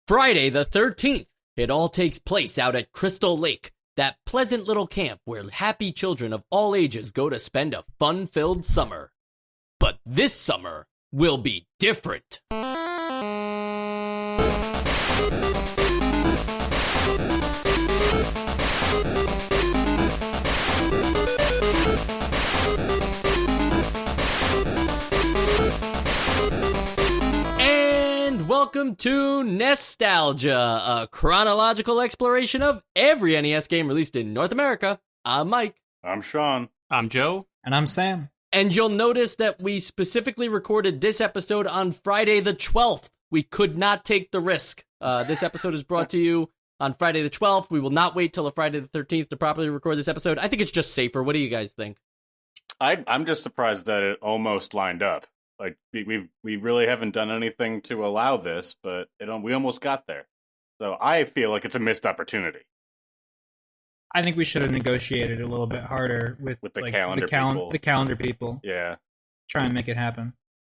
Friday the 13th. It all takes place out at Crystal Lake, that pleasant little camp where happy children of all ages go to spend a fun-filled summer. But this summer will be different. Welcome to Nostalgia, a chronological exploration of every NES game released in North America. I'm Mike. I'm Sean. I'm Joe. And I'm Sam. And you'll notice that we specifically recorded this episode on Friday the 12th. We could not take the risk. This episode is brought to you on Friday the 12th. We will not wait till Friday the 13th to properly record this episode. I think it's just safer. What do you guys think? I'm just surprised that it almost lined up. Like, we really haven't done anything to allow this, but we almost got there. So I feel like it's a missed opportunity. I think we should have negotiated a little bit harder with the like, calendar people. The calendar people. Yeah. Try and make it happen.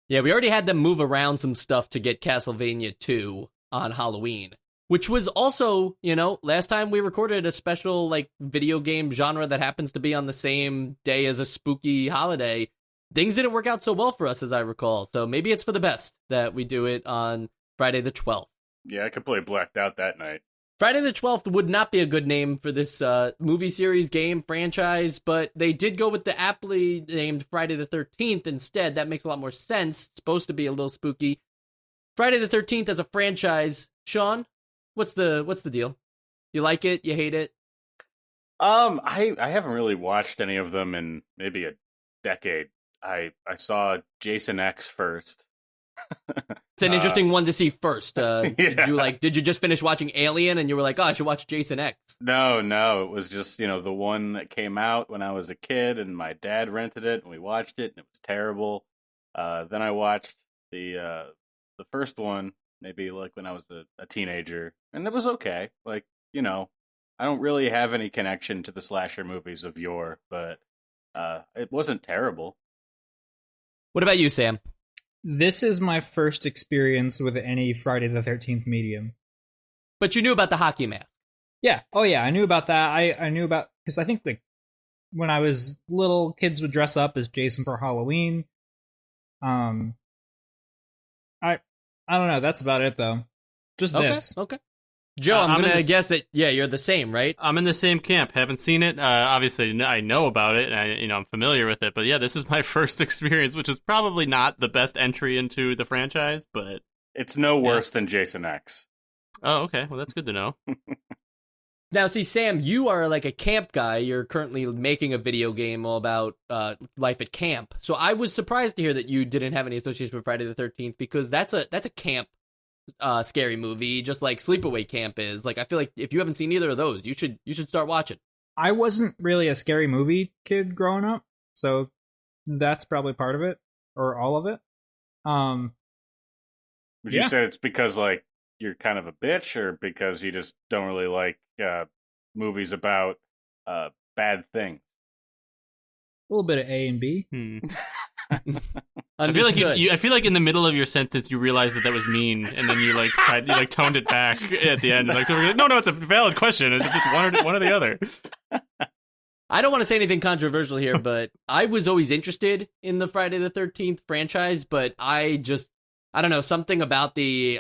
Yeah, we already had them move around some stuff to get Castlevania 2 on Halloween, which was also, last time we recorded a special, video game genre that happens to be on the same day as a spooky holiday. Things didn't work out so well for us, as I recall. So maybe it's for the best that we do it on Friday the 12th. Yeah, I completely blacked out that night. Friday the 12th would not be a good name for this movie series, game, franchise, but they did go with the aptly named Friday the 13th instead. That makes a lot more sense. It's supposed to be a little spooky. Friday the 13th as a franchise. Sean, what's the deal? You like it? You hate it? I haven't really watched any of them in maybe a decade. I saw Jason X first. It's an interesting one to see first. Yeah. Did you just finish watching Alien and you were like, oh, I should watch Jason X? No, it was just, the one that came out when I was a kid and my dad rented it and we watched it and it was terrible. Then I watched the first one, maybe when I was a teenager, and it was okay. I don't really have any connection to the slasher movies of yore, but it wasn't terrible. What about you, Sam? This is my first experience with any Friday the 13th medium. But you knew about the hockey mask. Yeah. Oh, yeah. I knew about that. I knew about... Because I think, when I was little, kids would dress up as Jason for Halloween. I don't know. That's about it, though. Just this. Okay. Joe, I'm going to guess that, you're the same, right? I'm in the same camp. Haven't seen it. Obviously, I know about it, and I'm familiar with it. But yeah, this is my first experience, which is probably not the best entry into the franchise, but... It's no worse than Jason X. Oh, okay. Well, that's good to know. Now, see, Sam, you are like a camp guy. You're currently making a video game all about life at camp. So I was surprised to hear that you didn't have any association with Friday the 13th, because that's a camp scary movie, just like Sleepaway Camp is. I feel like if you haven't seen either of those, you should start watching. I wasn't really a scary movie kid growing up, so that's probably part of it, or all of it. Would you say it's because you're kind of a bitch, or because you just don't really like movies about bad things? A little bit of A and B. I feel like in the middle of your sentence you realized that was mean, and then you toned it back at the end. No, it's a valid question. It's just one or the other. I don't want to say anything controversial here, but I was always interested in the Friday the 13th franchise, but I don't know, something about the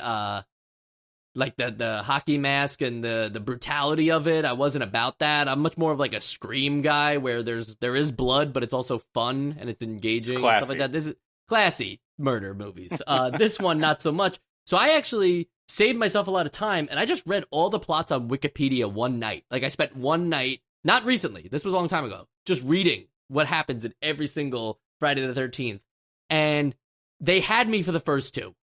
the hockey mask and the brutality of it. I wasn't about that. I'm much more of a Scream guy, where there is blood, but it's also fun and it's engaging. It's classy. And stuff like that. This is classy murder movies. This one, not so much. So I actually saved myself a lot of time, and I just read all the plots on Wikipedia one night. I spent one night, not recently, this was a long time ago, just reading what happens in every single Friday the 13th. And they had me for the first two.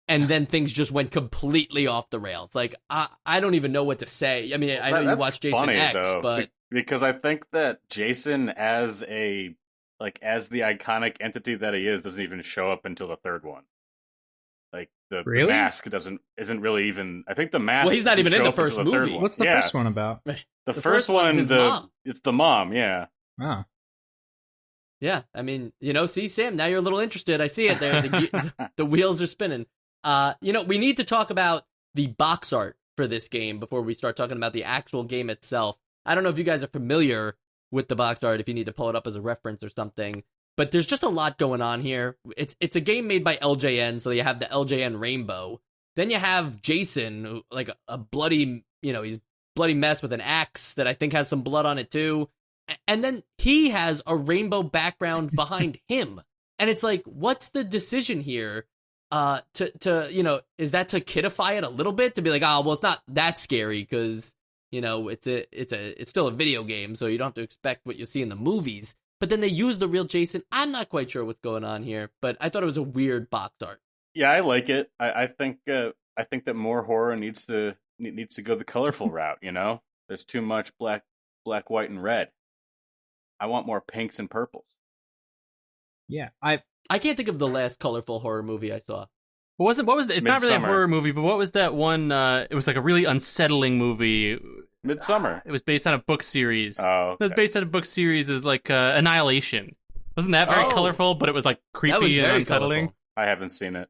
And then things just went completely off the rails. I don't even know what to say. I mean, I know you watched Jason X, though, but... Because I think that Jason, as the iconic entity that he is, doesn't even show up until the third one. The mask isn't really even... I think the mask... Well, he's not even in the first movie. What's the first one about? The first one, it's the mom, yeah. Oh. Yeah, I mean, see, Sam, now you're a little interested. I see it there. The wheels are spinning. We need to talk about the box art for this game before we start talking about the actual game itself. I don't know if you guys are familiar with the box art, if you need to pull it up as a reference or something, but there's just a lot going on here. It's a game made by LJN, so you have the LJN rainbow. Then you have Jason, like a bloody, he's bloody mess with an axe that I think has some blood on it too. And then he has a rainbow background behind him. And it's like, what's the decision here? Is that to kidify it a little bit, to be like, oh, well, it's not that scary because, it's still a video game, so you don't have to expect what you see in the movies. But then they use the real Jason. I'm not quite sure what's going on here, but I thought it was a weird box art. Yeah, I like it. I think that more horror needs to go the colorful route. There's too much black, white, and red. I want more pinks and purples. Yeah, I can't think of the last colorful horror movie I saw. What was it? It's not really a horror movie, but what was that one? It was like a really unsettling movie. Midsummer. It was based on a book series. Oh, okay. It was based on a book series as like Annihilation. Wasn't that very colorful? But it was like creepy and unsettling. Colorful. I haven't seen it.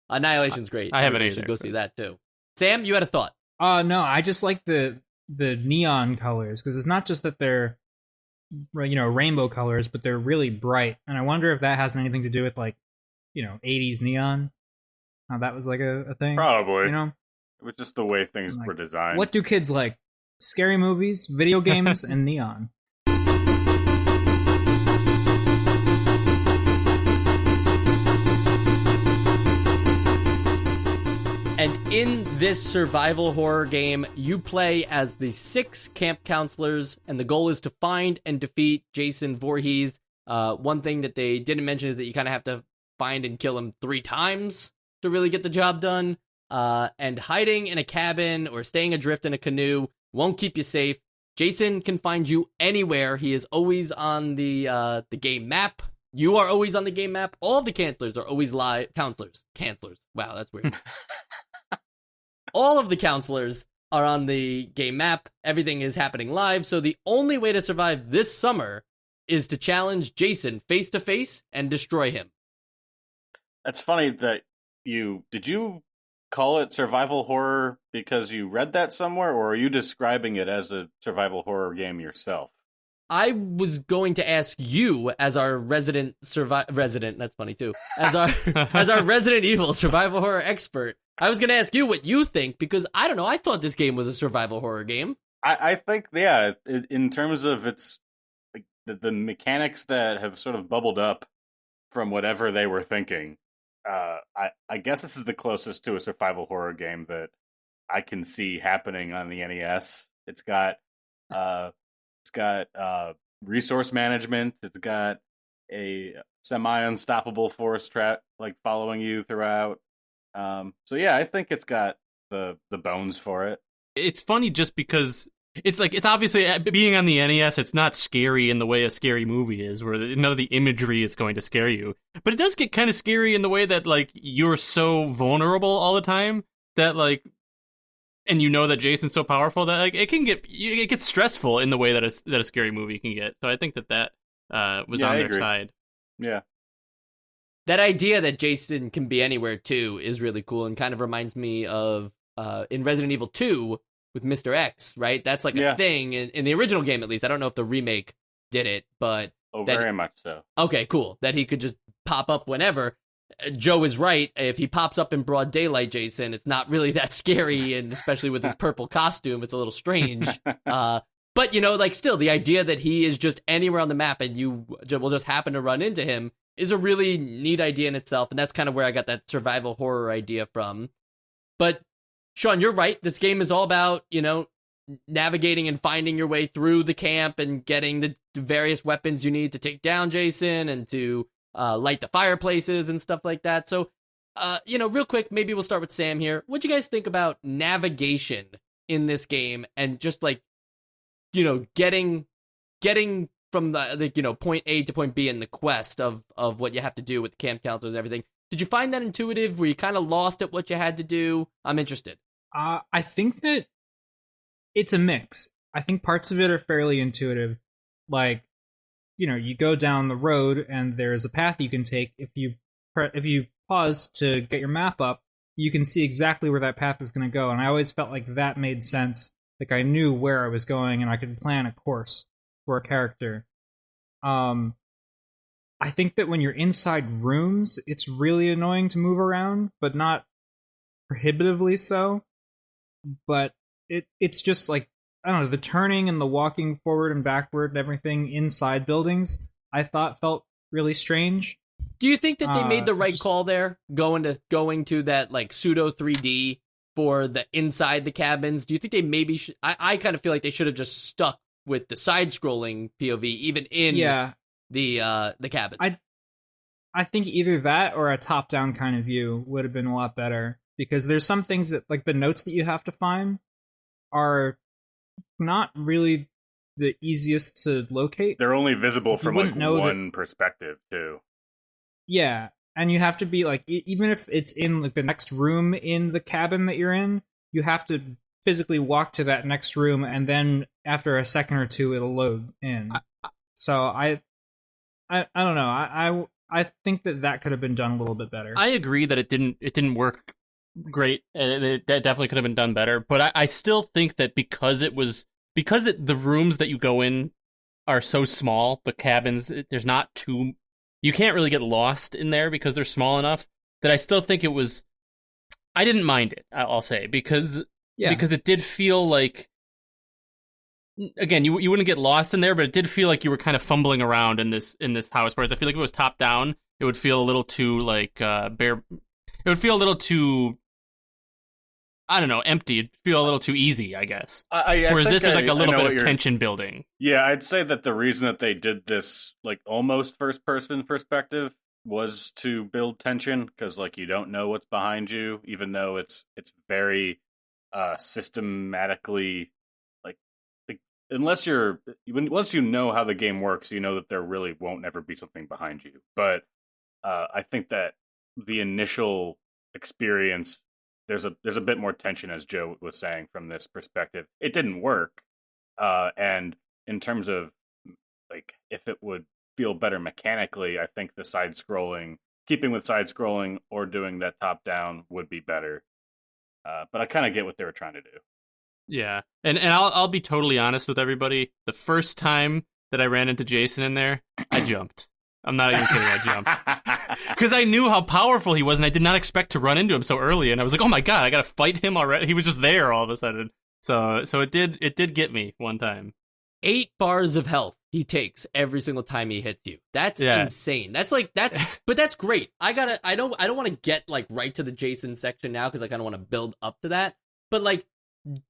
Annihilation's great. I haven't either. either. Should go see that too. Sam, you had a thought? No, I just like the neon colors, because it's not just that they're rainbow colors, but they're really bright, and I wonder if that has anything to do with 80s neon. How that was like a thing. Probably. It was just the way things were designed. What do kids like? Scary movies, video games, and neon. And in this survival horror game, you play as the 6 camp counselors, and the goal is to find and defeat Jason Voorhees. One thing that they didn't mention is that you kind of have to find and kill him 3 times to really get the job done. And hiding in a cabin or staying adrift in a canoe won't keep you safe. Jason can find you anywhere. He is always on the game map. You are always on the game map. All of the counselors are always live. Counselors. Wow, that's weird. All of the counselors are on the game map. Everything is happening live. So the only way to survive this summer is to challenge Jason face to face and destroy him. That's funny that did you call it survival horror because you read that somewhere, or are you describing it as a survival horror game yourself? I was going to ask you, as our resident, that's funny too, as our Resident Evil survival horror expert, I was going to ask you what you think, because I don't know, I thought this game was a survival horror game. I think, yeah, in terms of its like, the mechanics that have sort of bubbled up from whatever they were thinking, I guess this is the closest to a survival horror game that I can see happening on the NES. It's got resource management. It's got a semi-unstoppable force trap following you throughout. So yeah, I think it's got the bones for it. It's funny just because it's obviously, being on the NES, it's not scary in the way a scary movie is, where none of the imagery is going to scare you. But it does get kind of scary in the way that you're so vulnerable all the time that and that Jason's so powerful that it gets stressful in the way that a scary movie can get. So I think that was on their side. Yeah. That idea that Jason can be anywhere too is really cool, and kind of reminds me of in Resident Evil 2 with Mr. X, right? That's a thing in the original game, at least. I don't know if the remake did it, but very much so. Okay, cool. That he could just pop up whenever. Joe is right. If he pops up in broad daylight, Jason, it's not really that scary, and especially with his purple costume, it's a little strange. But still, the idea that he is just anywhere on the map and you will just happen to run into him is a really neat idea in itself, and that's kind of where I got that survival horror idea from. But Sean, you're right. This game is all about, navigating and finding your way through the camp and getting the various weapons you need to take down Jason and to light the fireplaces and stuff like that. So, real quick, maybe we'll start with Sam here. What'd you guys think about navigation in this game and just getting from the point A to point B in the quest of what you have to do with the camp counselors and everything? Did you find that intuitive? Were you kind of lost at what you had to do? I'm interested. I think that it's a mix. I think parts of it are fairly intuitive. You go down the road and there's a path you can take. If you pause to get your map up, you can see exactly where that path is going to go. And I always felt like that made sense. Like I knew where I was going and I could plan a course for a character. I think that when you're inside rooms, it's really annoying to move around, but not prohibitively so. But it's just like, I don't know, the turning and the walking forward and backward and everything inside buildings, I thought felt really strange. Do you think that they made the right call there, going to that like pseudo 3D for the inside the cabins? Do you think they maybe should? I kind of feel like they should have just stuck with the side-scrolling POV, even in the cabin. I think either that or a top-down kind of view would have been a lot better, because there's some things that, like the notes that you have to find, are not really the easiest to locate. They're only visible from like one that, perspective too. Yeah, and you have to be like, even if it's in like the next room in the cabin that you're in, you have to physically walk to that next room, and then after a second or two, it'll load in. So I don't know. I think that could have been done a little bit better. I agree that it didn't work great, and it definitely could have been done better. But I still think that because the rooms that you go in are so small, the cabins, there's not too, you can't really get lost in there because they're small enough, that I still think it was, I didn't mind it, I'll say, because it did feel like, again, you wouldn't get lost in there, but it did feel like you were kind of fumbling around in this house. Whereas I feel like if it was top down, it would feel a little too like bare. It would feel a little too, I don't know, empty. It'd feel a little too easy, I guess. Whereas this is like a little bit of tension building. Yeah, I'd say that the reason that they did this like almost first person perspective was to build tension, because like you don't know what's behind you, even though it's very systematically. Once you know how the game works, you know that there really won't ever be something behind you. But I think that the initial experience, there's a bit more tension, as Joe was saying, from this perspective. It didn't work, and in terms of like if it would feel better mechanically, I think the keeping with side scrolling or doing that top down would be better. But I kind of get what they were trying to do. Yeah, and I'll be totally honest with everybody. The first time that I ran into Jason in there, I jumped. I'm not even kidding, I jumped. Because I knew how powerful he was, and I did not expect to run into him so early, and I was like, oh my god, I gotta fight him already. He was just there all of a sudden. So it did get me one time. 8 bars of health he takes every single time he hits you. That's insane. But that's great. I don't want to get like right to the Jason section now, because I kind of want to build up to that. But like,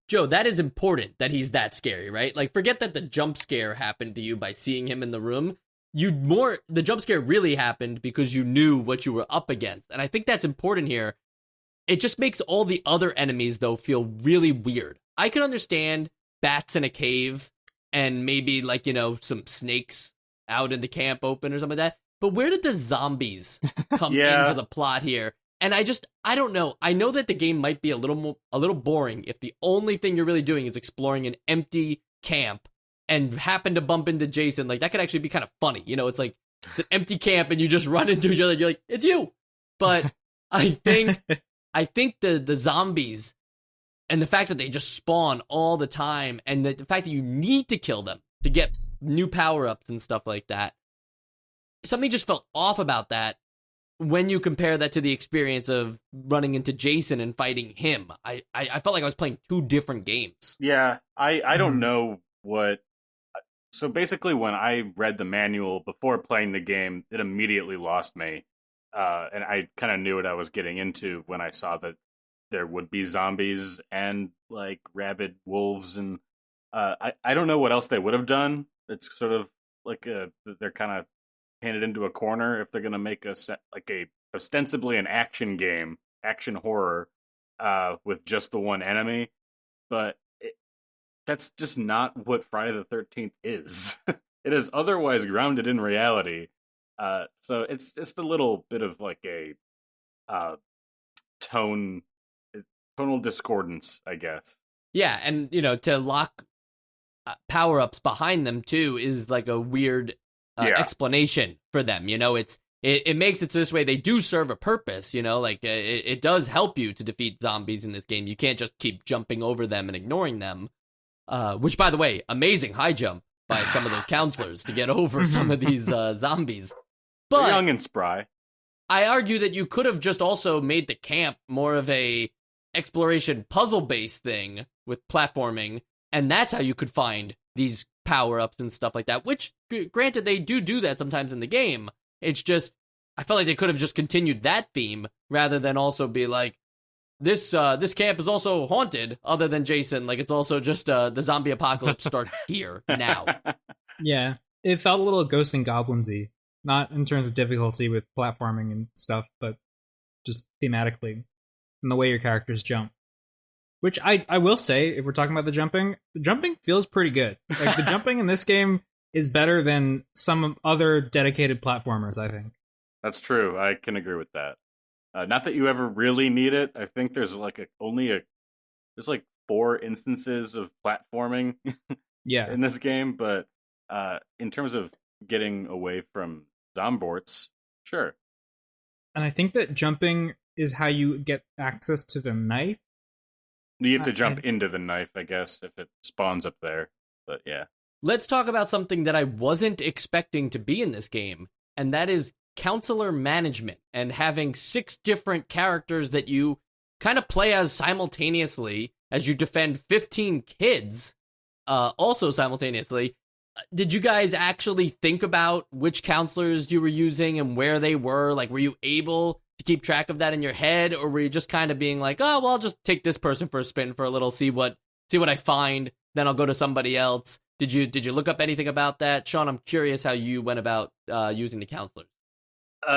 Joe, that is important that he's that scary, right? Like, forget that the jump scare happened to you by seeing him in the room. The jump scare really happened because you knew what you were up against. And I think that's important here. It just makes all the other enemies, though, feel really weird. I can understand bats in a cave and maybe, like, you know, some snakes out in the camp open or something like that. But where did the zombies come into the plot here? And I don't know. I know that the game might be a little boring if the only thing you're really doing is exploring an empty camp and happen to bump into Jason. Like, that could actually be kind of funny. You know, it's like, it's an empty camp and you just run into each other and you're like, it's you. But I think the zombies and the fact that they just spawn all the time, and the fact that you need to kill them to get new power-ups and stuff like that, something just felt off about that. When you compare that to the experience of running into Jason and fighting him, I felt like I was playing 2 different games. Yeah, I don't know what... So basically, when I read the manual before playing the game, it immediately lost me. And I kind of knew what I was getting into when I saw that there would be zombies and, like, rabid wolves. And I don't know what else they would have done. It's sort of like they're kind of painted into a corner if they're going to make ostensibly an action game, action horror, with just the one enemy. But that's just not what Friday the 13th is. It is otherwise grounded in reality. So it's just a little bit of like a tonal discordance, I guess. Yeah, and, you know, to lock power-ups behind them, too, is like a weird explanation for them. You know, it's it makes it so this way they do serve a purpose, you know, like it does help you to defeat zombies in this game. You can't just keep jumping over them and ignoring them. Which, by the way, amazing high jump by some of those counselors to get over some of these zombies. But they're young and spry. I argue that you could have just also made the camp more of a exploration puzzle-based thing with platforming, and that's how you could find these power-ups and stuff like that, which, granted, they do that sometimes in the game. It's just, I felt like they could have just continued that theme, rather than also be like, this camp is also haunted, other than Jason, like, it's also just, the zombie apocalypse starts here, now. Yeah, it felt a little Ghosts and Goblins-y. Not in terms of difficulty with platforming and stuff, but just thematically, and the way your characters jump. Which I will say, if we're talking about the jumping feels pretty good. Like, the jumping in this game is better than some other dedicated platformers, I think. That's true. I can agree with that. Not that you ever really need it. I think there's there's like 4 instances of platforming Yeah. in this game, but in terms of getting away from zomborts, sure. And I think that jumping is how you get access to the knife. You have to jump into the knife, I guess, if it spawns up there. But yeah. Let's talk about something that I wasn't expecting to be in this game, and that is counselor management, and having 6 different characters that you kind of play as simultaneously as you defend 15 kids, also simultaneously. Did you guys actually think about which counselors you were using and where they were? Like, were you able to keep track of that in your head, or were you just kind of being like, oh, well, I'll just take this person for a spin for a little, see what I find, then I'll go to somebody else? Did you look up anything about that? Sean, I'm curious how you went about using the counselors.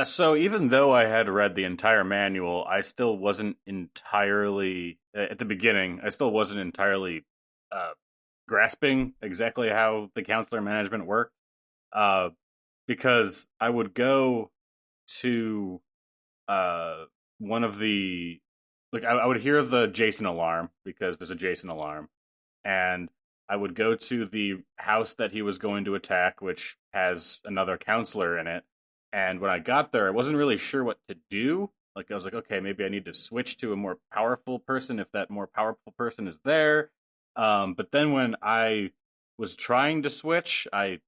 So even though I had read the entire manual, I still wasn't entirely, at the beginning, I still wasn't entirely grasping exactly how the counselor management worked, because I would go to one of the, like, I would hear the Jason alarm, because there's a Jason alarm, and I would go to the house that he was going to attack, which has another counselor in it, and when I got there, I wasn't really sure what to do. Like, I was like, okay, maybe I need to switch to a more powerful person if that more powerful person is there. But then when I was trying to switch, I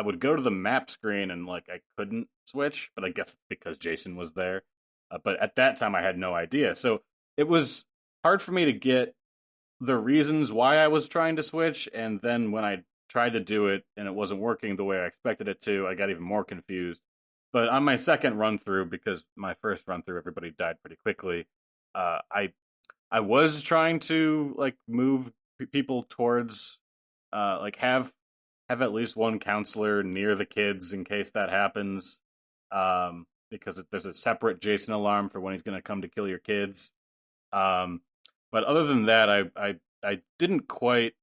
would go to the map screen and, like, I couldn't switch, but I guess it's because Jason was there. But at that time, I had no idea. So it was hard for me to get the reasons why I was trying to switch. And then when I tried to do it and it wasn't working the way I expected it to, I got even more confused. But on my second run through, because my first run through, everybody died pretty quickly, I was trying to, like, move people towards, like, have at least one counselor near the kids in case that happens, because there's a separate Jason alarm for when he's going to come to kill your kids. But other than that, I didn't quite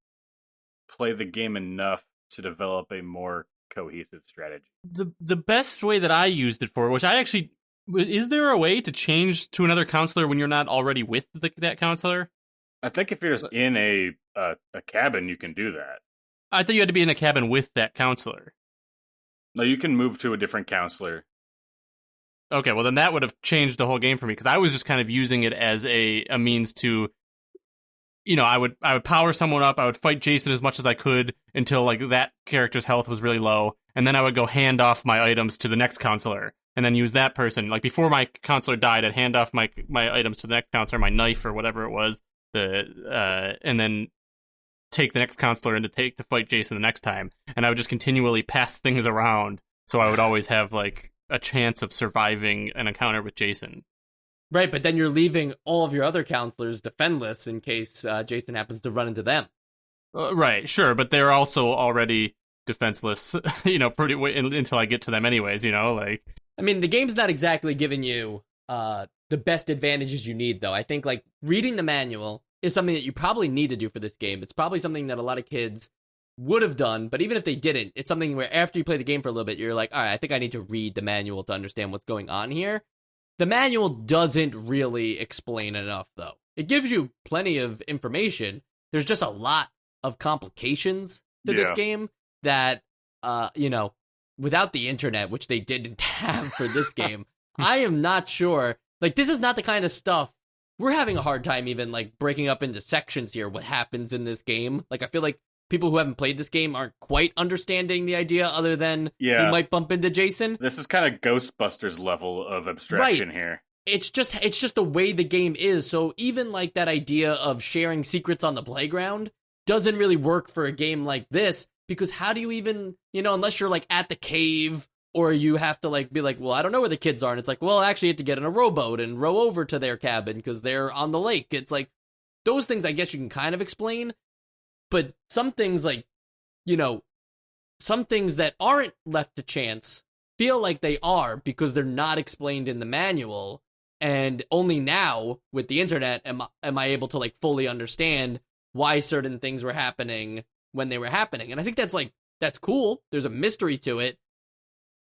play the game enough to develop a more cohesive strategy. The best way that I used it for, which I actually, is there a way to change to another counselor when you're not already with that counselor? I think if you're just in a cabin, you can do that. I thought you had to be in a cabin with that counselor. No, you can move to a different counselor. Okay, well then that would have changed the whole game for me, because I was just kind of using it as a means to, you know, I would power someone up, I would fight Jason as much as I could until, like, that character's health was really low, and then I would go hand off my items to the next counselor, and then use that person. Like, before my counselor died, I'd hand off my items to the next counselor, my knife or whatever it was, and then take the next counselor and to fight Jason the next time, and I would just continually pass things around, so I would always have, like, a chance of surviving an encounter with Jason. Right, but then you're leaving all of your other counselors defendless in case Jason happens to run into them. Right, sure, but they're also already defenseless, you know, until I get to them anyways, you know, like. I mean, the game's not exactly giving you the best advantages you need, though. I think, like, reading the manual is something that you probably need to do for this game. It's probably something that a lot of kids would have done, but even if they didn't, it's something where after you play the game for a little bit, you're like, all right, I think I need to read the manual to understand what's going on here. The manual doesn't really explain enough, though. It gives you plenty of information. There's just a lot of complications to this game that, you know, without the internet, which they didn't have for this game, I am not sure. Like, this is not the kind of stuff we're having a hard time even like breaking up into sections here. What happens in this game? Like, I feel like people who haven't played this game aren't quite understanding the idea, other than you might bump into Jason. This is kind of Ghostbusters level of abstraction here. It's just the way the game is. So even like that idea of sharing secrets on the playground doesn't really work for a game like this, because how do you even, unless you're like at the cave, or you have to like be like, well, I don't know where the kids are. And it's like, well, actually you have to get in a rowboat and row over to their cabin because they're on the lake. It's like, those things I guess you can kind of explain. But some things like, some things that aren't left to chance feel like they are because they're not explained in the manual. And only now with the internet am I able to like fully understand why certain things were happening when they were happening. And I think that's cool. There's a mystery to it.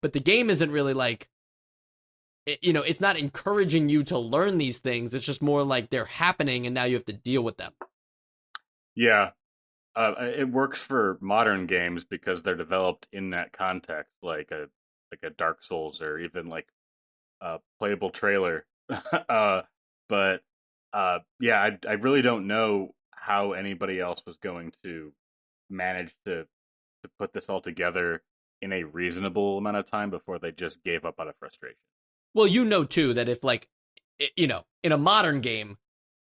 But the game isn't really like, it's not encouraging you to learn these things. It's just more like they're happening and now you have to deal with them. Yeah. It works for modern games because they're developed in that context, like a Dark Souls or even like a playable trailer. I really don't know how anybody else was going to manage to put this all together in a reasonable amount of time before they just gave up out of frustration. Well, too, that if like, in a modern game,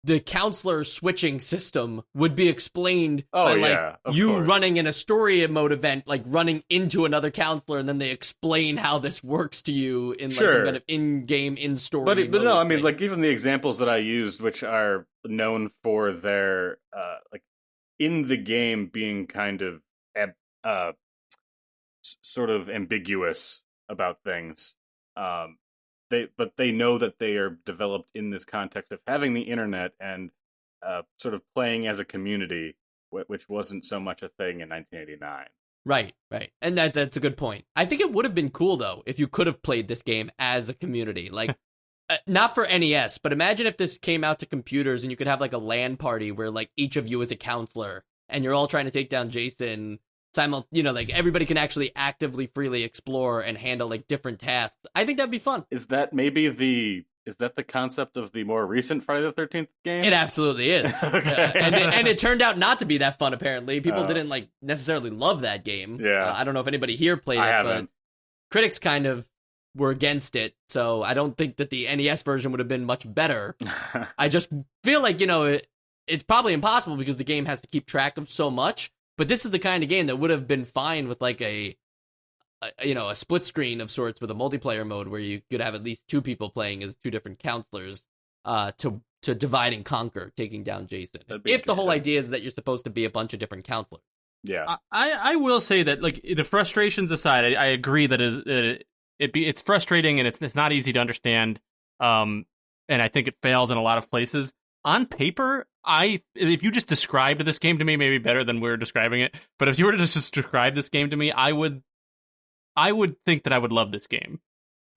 the counselor switching system would be explained by like you running in a story mode event, like running into another counselor, and then they explain how this works to you in like some kind of in-game, in-story. But no, I mean, like even the examples that I used, which are known for their like in the game being kind of sort of ambiguous about things. They know that they are developed in this context of having the internet and sort of playing as a community, which wasn't so much a thing in 1989. Right. And that's a good point. I think it would have been cool, though, if you could have played this game as a community. Like, not for NES, but imagine if this came out to computers and you could have like a LAN party where like each of you is a counselor and you're all trying to take down Jason. Like everybody can actually actively, freely explore and handle like different tasks. I think that'd be fun. Is that the concept of the more recent Friday the 13th game? It absolutely is. Okay. And it turned out not to be that fun, apparently. People didn't like necessarily love that game. Yeah. I don't know if anybody here played I it, haven't. but critics kind of were against it. So I don't think that the NES version would have been much better. I just feel like, it's probably impossible because the game has to keep track of so much. But this is the kind of game that would have been fine with like a split screen of sorts with a multiplayer mode where you could have at least two people playing as two different counselors to divide and conquer, taking down Jason. If the whole idea is that you're supposed to be a bunch of different counselors. Yeah. I will say that, like, the frustrations aside, I agree that it's frustrating and it's not easy to understand. And I think it fails in a lot of places. On paper, if you just described this game to me, maybe better than we're describing it, but if you were to just describe this game to me, I would think that I would love this game.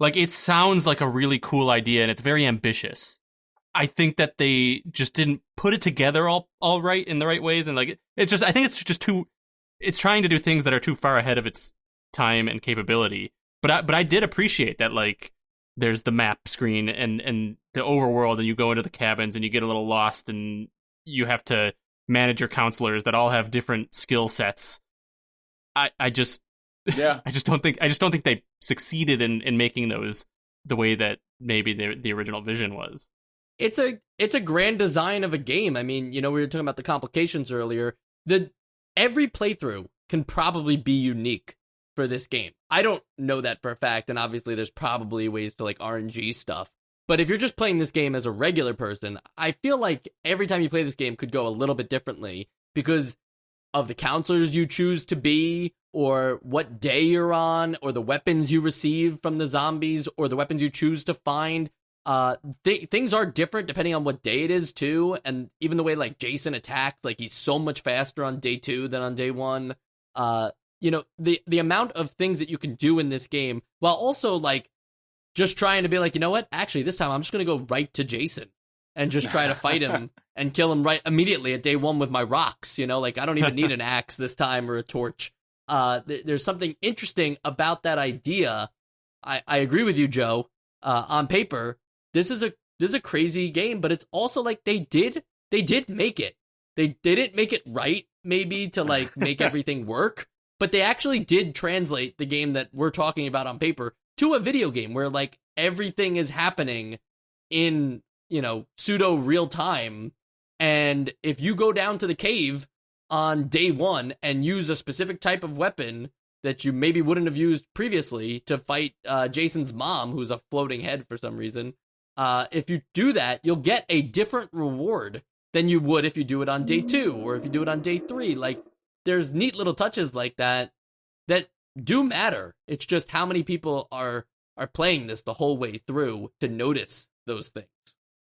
Like, it sounds like a really cool idea and it's very ambitious. I think that they just didn't put it together all right in the right ways, and like I think it's just it's trying to do things that are too far ahead of its time and capability. But I did appreciate that, like, there's the map screen and the overworld, and you go into the cabins and you get a little lost and you have to manage your counselors that all have different skill sets. I just don't think they succeeded in making those the way that maybe the original vision was. It's a grand design of a game. I mean, we were talking about the complications earlier. Every playthrough can probably be unique for this game. I don't know that for a fact, and obviously there's probably ways to like RNG stuff. But if you're just playing this game as a regular person, I feel like every time you play this game could go a little bit differently because of the counselors you choose to be, or what day you're on, or the weapons you receive from the zombies, or the weapons you choose to find. Things are different depending on what day it is too, and even the way like Jason attacks, like he's so much faster on day 2 than on day 1. The amount of things that you can do in this game, while also like just trying to be like, you know what? Actually, this time I'm just gonna go right to Jason and just try to fight him and kill him right immediately at day 1 with my rocks. Like I don't even need an axe this time or a torch. there's something interesting about that idea. I agree with you, Joe. On paper, this is a crazy game, but it's also like they did make it. They didn't make it right, maybe, to like make everything work, but they actually did translate the game that we're talking about on paper to a video game where like everything is happening in, pseudo real time. And if you go down to the cave on day one and use a specific type of weapon that you maybe wouldn't have used previously to fight Jason's mom, who's a floating head for some reason, if you do that, you'll get a different reward than you would if you do it on day 2 or if you do it on day 3. Like, there's neat little touches like that do matter. It's just how many people are playing this the whole way through to notice those things.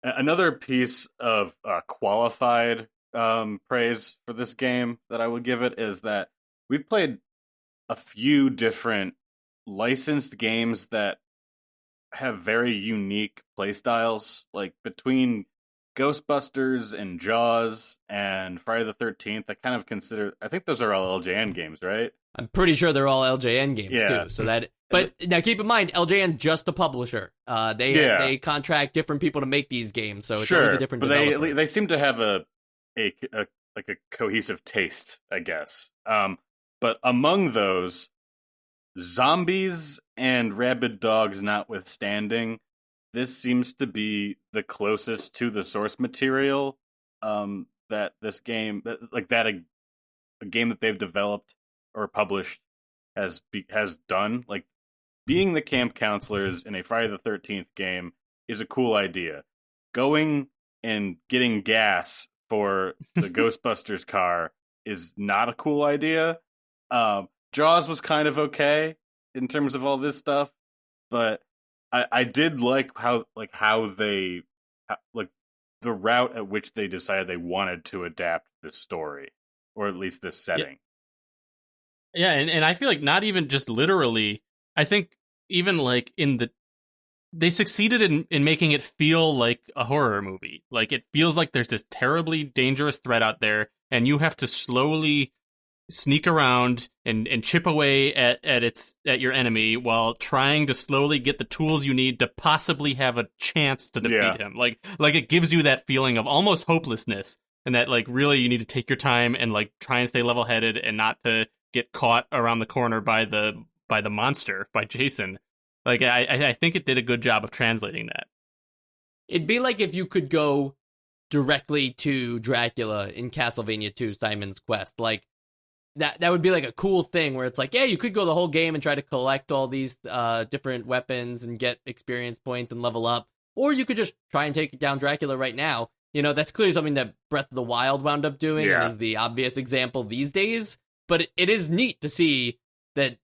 Another piece of qualified praise for this game that I would give it is that we've played a few different licensed games that have very unique playstyles, like between Ghostbusters and Jaws and Friday the 13th. I think those are all LJN games, right? I'm pretty sure they're all LJN games too. So but now keep in mind, LJN just a publisher. They contract different people to make these games, so it's always a different developer. They seem to have a cohesive taste, I guess. But among those, zombies and rabid dogs notwithstanding, this seems to be the closest to the source material that this game, a game that they've developed or published has done. Like, being the camp counselors in a Friday the 13th game is a cool idea. Going and getting gas for the Ghostbusters car is not a cool idea. Jaws was kind of okay in terms of all this stuff, but I did like how the route at which they decided they wanted to adapt this story, or at least this setting. Yeah, and I feel like not even just literally, I think even like they succeeded in making it feel like a horror movie. Like, it feels like there's this terribly dangerous threat out there, and you have to slowly sneak around and chip away at your enemy while trying to slowly get the tools you need to possibly have a chance to defeat him. Like it gives you that feeling of almost hopelessness, and that like really you need to take your time and like try and stay level-headed and not to get caught around the corner by the monster, by Jason. Like, I think it did a good job of translating that. It'd be like if you could go directly to Dracula in Castlevania 2 Simon's Quest. Like, that would be like a cool thing where it's like, yeah, you could go the whole game and try to collect all these different weapons and get experience points and level up. Or you could just try and take down Dracula right now. That's clearly something that Breath of the Wild wound up doing and is the obvious example these days. But it is neat to see that,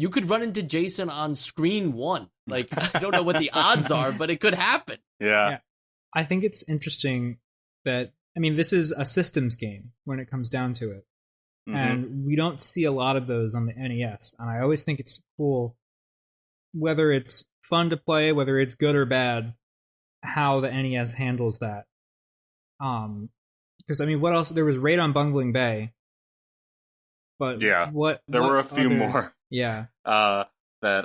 you could run into Jason on screen 1. Like, I don't know what the odds are, but it could happen. Yeah. I think it's interesting that, this is a systems game when it comes down to it. Mm-hmm. And we don't see a lot of those on the NES. And I always think it's cool, whether it's fun to play, whether it's good or bad, how the NES handles that. Because, what else? There was Raid on Bungling Bay. But there were a few more. Yeah. That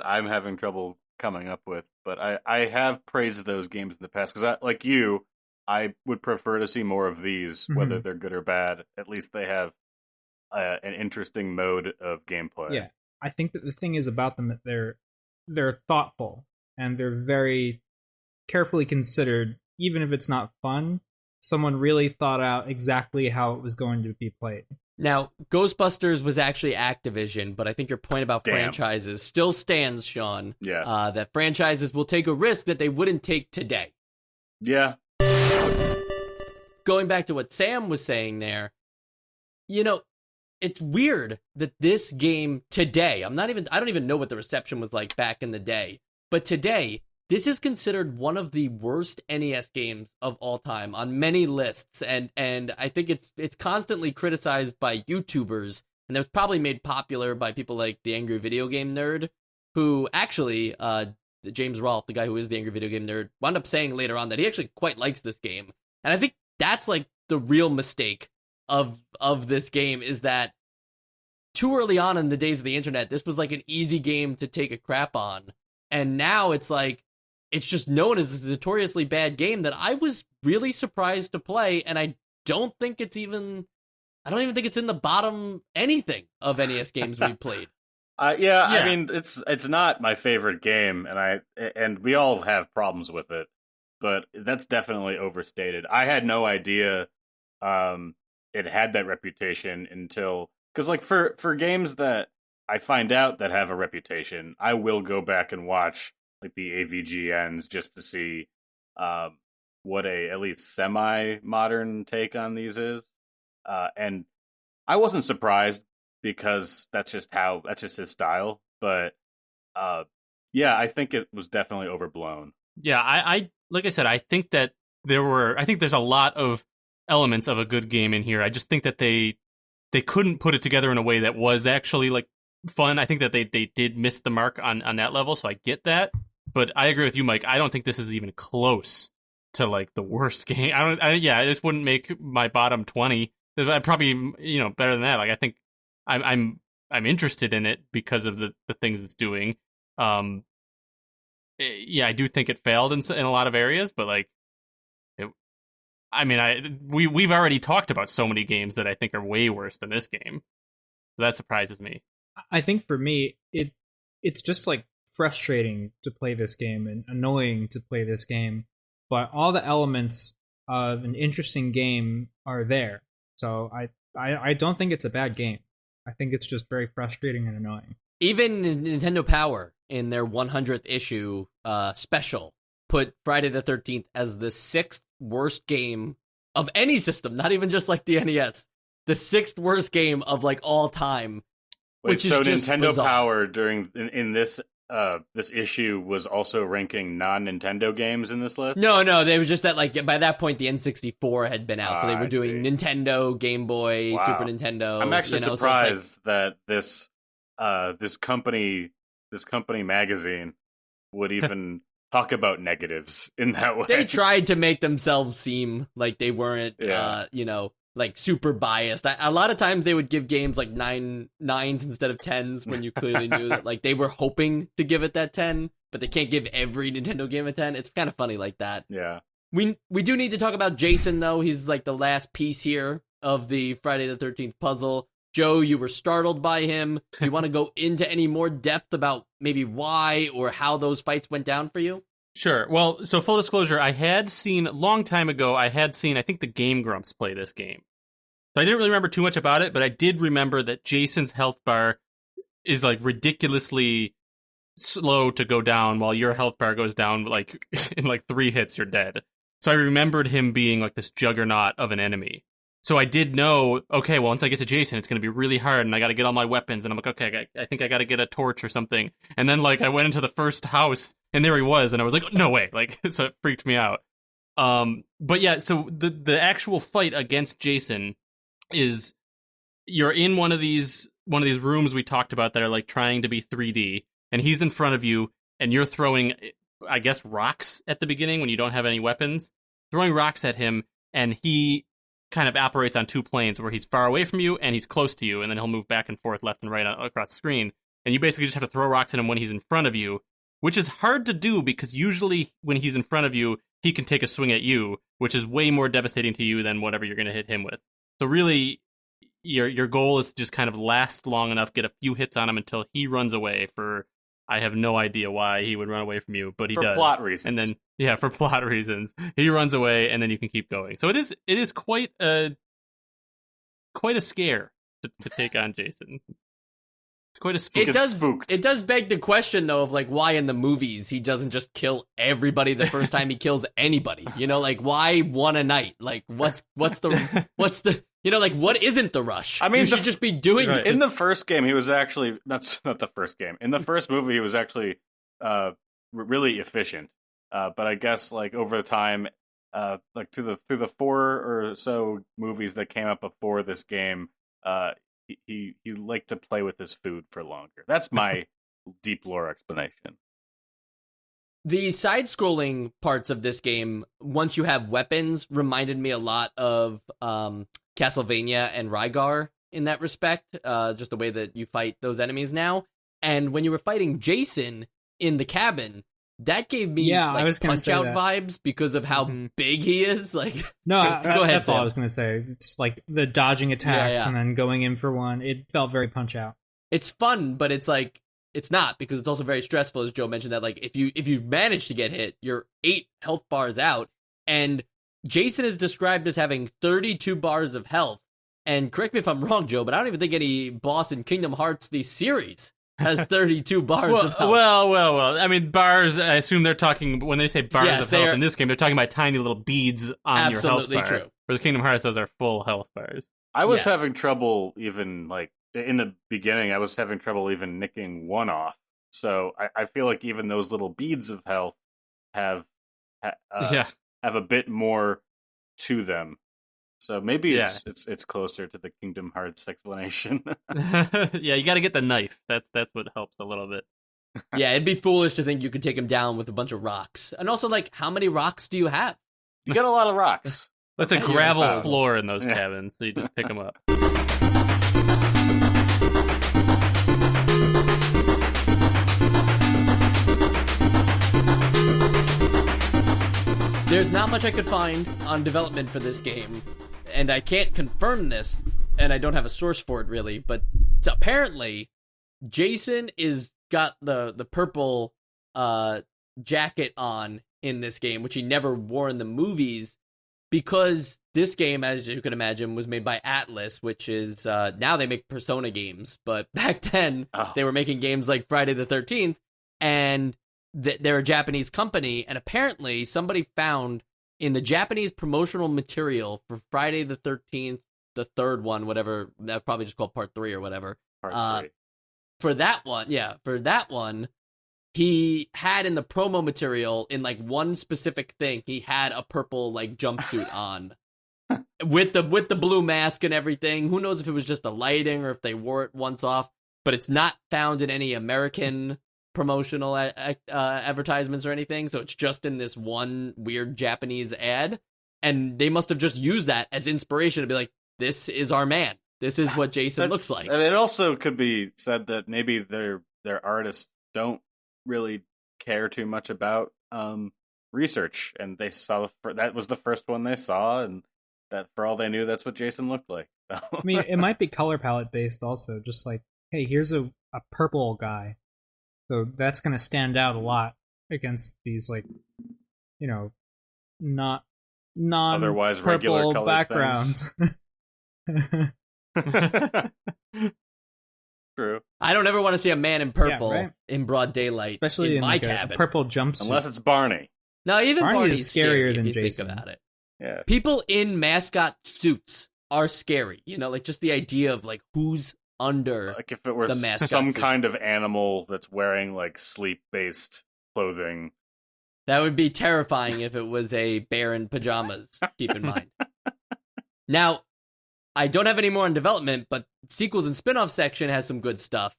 I'm having trouble coming up with. But I have praised those games in the past because, like you, I would prefer to see more of these, whether they're good or bad. At least they have an interesting mode of gameplay. Yeah, I think that the thing is about them that they're thoughtful and they're very carefully considered. Even if it's not fun, someone really thought out exactly how it was going to be played. Now, Ghostbusters was actually Activision, but I think your point about franchises still stands, Sean. Yeah. That franchises will take a risk that they wouldn't take today. Yeah. Going back to what Sam was saying there, it's weird that this game today, I don't even know what the reception was like back in the day, but today, this is considered one of the worst NES games of all time on many lists, and I think it's constantly criticized by YouTubers, and it was probably made popular by people like the Angry Video Game Nerd, who actually, James Rolfe, the guy who is the Angry Video Game Nerd, wound up saying later on that he actually quite likes this game, and I think that's like the real mistake of this game, is that too early on in the days of the internet, this was like an easy game to take a crap on. And now it's like, it's just known as this notoriously bad game that I was really surprised to play. And I don't think it's even in the bottom anything of NES games we've played. Yeah, I mean, it's not my favorite game, and we all have problems with it, but that's definitely overstated. I had no idea it had that reputation until, because like for games that I find out that have a reputation, I will go back and watch like the AVGNs just to see what a at least semi-modern take on these is, and I wasn't surprised, because that's just his style. But yeah, I think it was definitely overblown. Yeah, I like I said, I think that there's a lot of elements of a good game in here. I just think that they couldn't put it together in a way that was actually like fun. I think that they did miss the mark on that level, so I get that. But I agree with you, Mike. I don't think this is even close to like the worst game. This wouldn't make my bottom 20. I'm probably, better than that. Like, I think I'm interested in it because of the things it's doing. I do think it failed in a lot of areas, but like, we've already talked about so many games that I think are way worse than this game, so that surprises me. I think for me, it's just like frustrating to play this game and annoying to play this game, but all the elements of an interesting game are there. So I don't think it's a bad game. I think it's just very frustrating and annoying. Even Nintendo Power, in their 100th issue special, put Friday the 13th as the 6th worst game of any system, not even just like the NES. The 6th worst game of like all time. Wait, so Nintendo bizarre. Power in this issue was also ranking non-Nintendo games in this list? No, they was just that like by that point the N64 had been out, so they were doing Nintendo, Game Boy, Super Nintendo. I'm actually surprised that this company magazine would even talk about negatives in that way. They tried to make themselves seem like they weren't, like super biased. A lot of times they would give games like 9s instead of 10s when you clearly knew that like they were hoping to give it that 10, but they can't give every Nintendo game a 10. It's kind of funny like that. Yeah. We do need to talk about Jason though. He's like the last piece here of the Friday the 13th puzzle. Joe, you were startled by him. Do you want to go into any more depth about maybe why or how those fights went down for you? Sure. Well, so full disclosure, I had seen a long time ago, I think the Game Grumps play this game. So I didn't really remember too much about it, but I did remember that Jason's health bar is like ridiculously slow to go down, while your health bar goes down like in like 3 hits, you're dead. So I remembered him being like this juggernaut of an enemy. So I did know, okay, well, once I get to Jason, it's going to be really hard, and I got to get all my weapons, and I'm like, okay, I think I got to get a torch or something. And then, like, I went into the first house, and there he was, and I was like, no way, like, so it freaked me out. But yeah, so the actual fight against Jason is, you're in one of these rooms we talked about that are, like, trying to be 3D, and he's in front of you, and you're throwing, I guess, rocks at the beginning when you don't have any weapons, throwing rocks at him, and he kind of operates on 2 planes where he's far away from you and he's close to you, and then he'll move back and forth left and right across the screen, and you basically just have to throw rocks at him when he's in front of you, which is hard to do because usually when he's in front of you he can take a swing at you, which is way more devastating to you than whatever you're going to hit him with. So really your goal is to just kind of last long enough, get a few hits on him until he runs away. For I have no idea why he would run away from you, but he does. For plot reasons. And then, for plot reasons. He runs away, and then you can keep going. So it is quite a scare to take on Jason. It's quite a spook. It does beg the question, though, of, like, why in the movies he doesn't just kill everybody the first time he kills anybody? You know, like, why one a night? Like, what's the... You know, like, what isn't the rush? I mean, you should just be doing it. In the first game, he was actually not the first game. In the first movie, he was actually really efficient. But I guess like over the time, like through the 4 or so movies that came up before this game, he liked to play with his food for longer. That's my deep lore explanation. The side-scrolling parts of this game, once you have weapons, reminded me a lot of Castlevania and Rygar in that respect, just the way that you fight those enemies now. And when you were fighting Jason in the cabin, that gave me I was gonna say Punch-Out that. vibes because of how big he is. Like, No, go ahead. that's all Sam. I was going to say. It's like the dodging attacks Yeah. and then going in for one. It felt very Punch-Out. It's fun, but it's like it's not, because it's also very stressful, as Joe mentioned, that like if you manage to get hit, you're 8 health bars out. And Jason is described as having 32 bars of health. And correct me if I'm wrong, Joe, but I don't even think any boss in Kingdom Hearts the series has 32 bars of health. Well. I mean, bars, I assume they're talking, when they say bars Yes, of health in this game, they're talking about tiny little beads on your health Absolutely bar. true. Whereas Kingdom Hearts, those are full health bars. I was Yes. having trouble even, like, in the beginning, I was having trouble even nicking one off. So I feel like even those little beads of health have a bit more to them. So maybe it's closer to the Kingdom Hearts explanation. Yeah, you got to get the knife. That's what helps a little bit. Yeah, it'd be foolish to think you could take him down with a bunch of rocks. And also, like, how many rocks do you have? You got a lot of rocks. That's a Yeah, gravel it's floor in those cabins, so you just pick them up. There's not much I could find on development for this game, and I can't confirm this, and I don't have a source for it really, but apparently Jason is got the purple jacket on in this game, which he never wore in the movies, because this game, as you can imagine, was made by Atlas, which is now they make Persona games, but back then they were making games like Friday the 13th, and they're a Japanese company, and apparently somebody found in the Japanese promotional material for Friday the 13th, the third one, whatever, that probably just called Part 3 or whatever. Part 3. For that one, he had in the promo material, in like one specific thing, he had a purple like jumpsuit on. with the blue mask and everything. Who knows if it was just the lighting or if they wore it once off, but it's not found in any American promotional advertisements or anything, so it's just in this one weird Japanese ad, and they must have just used that as inspiration to be like, this is our man, this is what Jason looks like. And it also could be said that maybe their artists don't really care too much about research, and they saw that was the first one they saw, and that for all they knew, that's what Jason looked like. I mean, it might be color palette based also, just like, hey, here's a purple guy. So that's going to stand out a lot against these, like, you know, not otherwise regular non-purple colored backgrounds. True. I don't ever want to see a man in purple Yeah, right. in broad daylight, Especially in my like cabin. a purple jumpsuit. Unless it's Barney. No, even Barney Barney's is scary scarier than if you Jason. think about it. Yeah. People in mascot suits are scary. You know, like just the idea of like who's under. Like if it were the mascot some suit. kind of animal that's wearing like sleep-based clothing. That would be terrifying if it was a bear in pajamas, keep in mind. Now, I don't have any more in development, but sequels and spin-off section has some good stuff.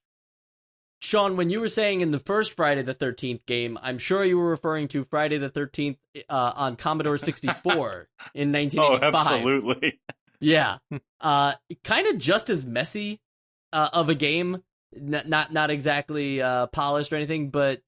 Sean, when you were saying in the first Friday the 13th game, I'm sure you were referring to Friday the 13th on Commodore 64 in 1985. Oh, absolutely. Yeah. Kind of just as messy of a game. Not exactly polished or anything, but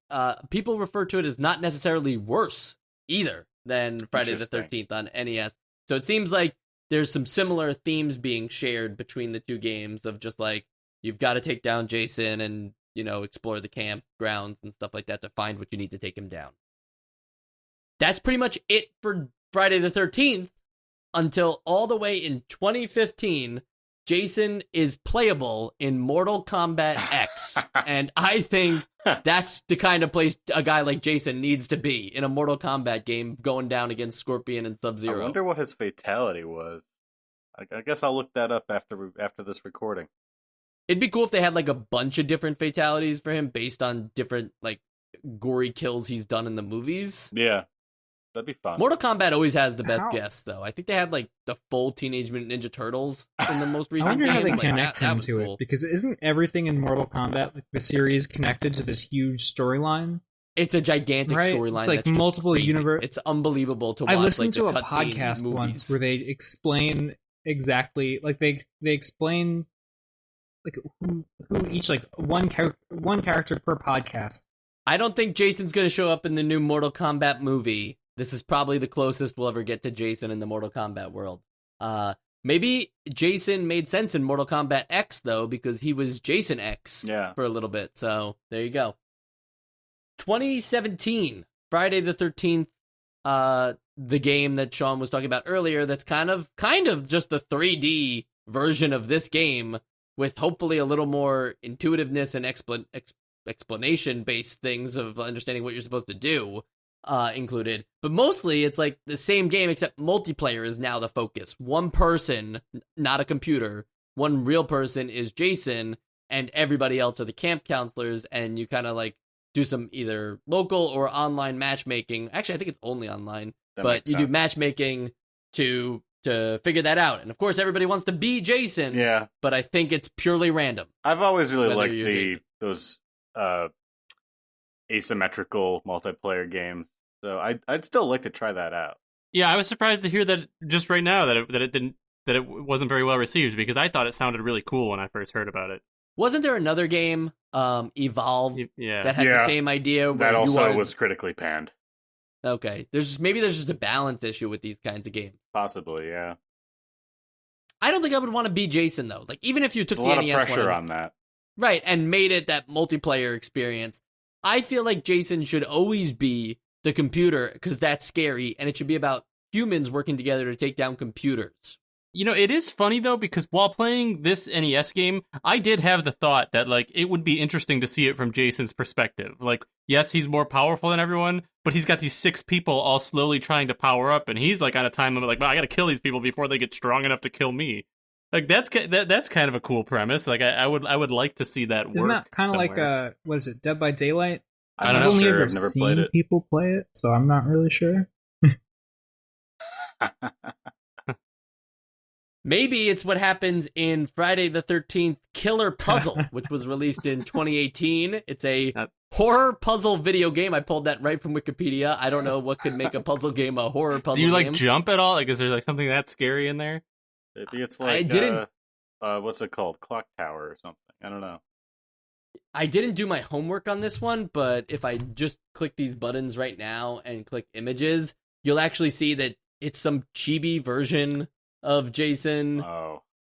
people refer to it as not necessarily worse either than Friday the 13th on NES. So it seems like there's some similar themes being shared between the two games of just like, you've got to take down Jason and, you know, explore the campgrounds and stuff like that to find what you need to take him down. That's pretty much it for Friday the 13th until all the way in 2015, Jason is playable in Mortal Kombat X. And I think that's the kind of place a guy like Jason needs to be in a Mortal Kombat game going down against Scorpion and Sub-Zero. I wonder what his fatality was. I guess I'll look that up after this recording. It'd be cool if they had like a bunch of different fatalities for him based on different like gory kills he's done in the movies. Yeah, that'd be fun. Mortal Kombat always has the best How? guests, though. I think they had like the full Teenage Mutant Ninja Turtles in the most I recent wonder game. how they Like, connect that him was to cool. it, because isn't everything in Mortal Kombat, like the series, connected to this huge storyline? It's a gigantic Right? storyline. It's like that's just multiple crazy. universe. It's unbelievable to watch. I listened like, to the a cutscene podcast movies. once where they explain exactly, like they explain who each like one character per podcast. I don't think Jason's going to show up in the new Mortal Kombat movie. This is probably the closest we'll ever get to Jason in the Mortal Kombat world. Maybe Jason made sense in Mortal Kombat X, though, because he was Jason X for a little bit. So there you go. 2017, Friday the 13th, the game that Sean was talking about earlier, that's kind of just the 3D version of this game with hopefully a little more intuitiveness and explanation-based things of understanding what you're supposed to do included. But mostly it's like the same game, except multiplayer is now the focus. One person, not a computer, one real person is Jason, and everybody else are the camp counselors, and you kind of like do some either local or online matchmaking. Actually, I think it's only online, but you do matchmaking to figure that out. And of course, everybody wants to be Jason. Yeah, but I think it's purely random. I've always really liked those asymmetrical multiplayer games, so I'd still like to try that out. Yeah, I was surprised to hear that just right now that it wasn't very well received, because I thought it sounded really cool when I first heard about it. Wasn't there another game, Evolve, that had the same idea? That also was critically panned. Okay, there's just a balance issue with these kinds of games. Possibly, yeah. I don't think I would want to be Jason though. Like even if you took There's a lot of pressure on that, right, and made it that multiplayer experience, I feel like Jason should always be the computer because that's scary, and it should be about humans working together to take down computers. You know, it is funny, though, because while playing this NES game, I did have the thought that, like, it would be interesting to see it from Jason's perspective. Like, yes, he's more powerful than everyone, but he's got these 6 people all slowly trying to power up, and he's, like, on a time limit, like, well, I gotta kill these people before they get strong enough to kill me. Like, that's kind of a cool premise. Like, I would like to see that work. Isn't that kind of like, what is it, Dead by Daylight? I don't know. I've Never seen played it. people play it, so I'm not really sure. Maybe it's what happens in Friday the 13th Killer Puzzle, which was released in 2018. It's a horror puzzle video game. I pulled that right from Wikipedia. I don't know what could make a puzzle game a horror puzzle game. Do you, like, jump at all? Like, is there, like, something that scary in there? Maybe it's like, what's it called? Clock Tower or something. I don't know. I didn't do my homework on this one, but if I just click these buttons right now and click images, you'll actually see that it's some chibi version of Jason,